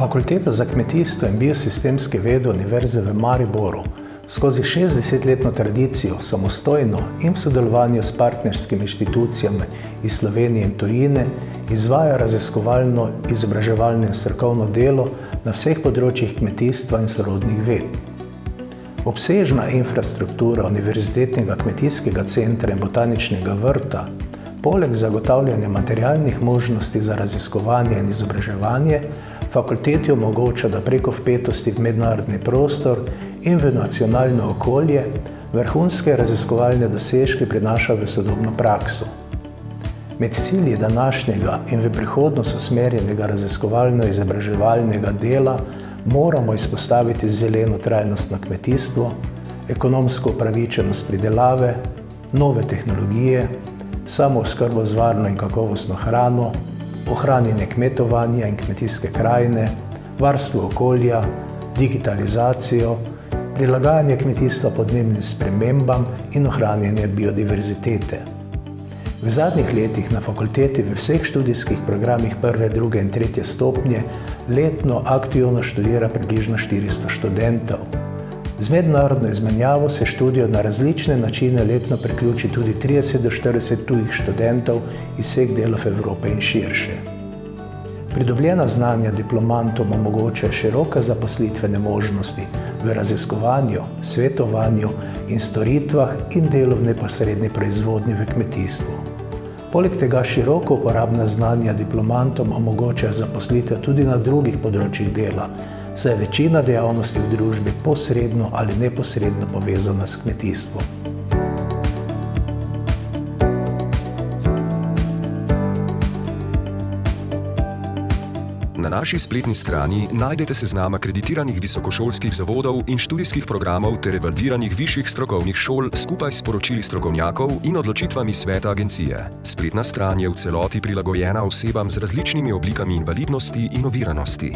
Fakulteta za kmetijstvo in biosistemske vede Univerze v Mariboru skozi 60-letno tradicijo samostojno in v sodelovanju s partnerskimi inštitucijami iz Slovenije in tujine izvaja raziskovalno, izobraževalno in strokovno delo na vseh področjih kmetijstva in sorodnih ved. Obsežna infrastruktura Univerzitetnega kmetijskega centra in botaničnega vrta poleg zagotavljanja materialnih možnosti za raziskovanje in izobraževanje fakulteti omogoča, da preko vpetosti v mednarodni prostor in v nacionalno okolje vrhunske raziskovalne dosežke prinaša v sodobno prakso. Med cilji današnjega in v prihodnost usmerjenega raziskovalno-izobraževalnega dela moramo izpostaviti zeleno trajnostno kmetijstvo, ekonomsko upravičenost pridelave, nove tehnologije, samooskrbo z varno in kakovostno hrano, ohranjanje kmetovanja in kmetijske krajine, varstvo okolja, digitalizacijo, prilagajanje kmetijstva podnebnim spremembam in ohranjanje biodiverzitete. V zadnjih letih na fakulteti v vseh študijskih programih 1., 2. in 3. stopnje letno aktivno študira približno 400 študentov. Z mednarodno izmenjavo se študijo na različne načine letno priključi tudi 30 do 40 tujih študentov iz vseh delov Evrope in širše. Pridobljena znanja diplomantom omogočajo široke zaposlitvene možnosti v raziskovanju, svetovanju in storitvah in delu v neposredni proizvodnji v kmetijstvu. Poleg tega široko uporabna znanja diplomantom omogočajo zaposlitev tudi na drugih področjih dela, saj je večina dejavnosti v družbi posredno ali neposredno povezana s kmetijstvom. Na naši spletni strani najdete seznam akreditiranih visokošolskih zavodov in študijskih programov ter evalviranih višjih strokovnih šol skupaj s poročili strokovnjakov in odločitvami sveta agencije. Spletna stran je v celoti prilagojena osebam z različnimi oblikami invalidnosti in oviranosti.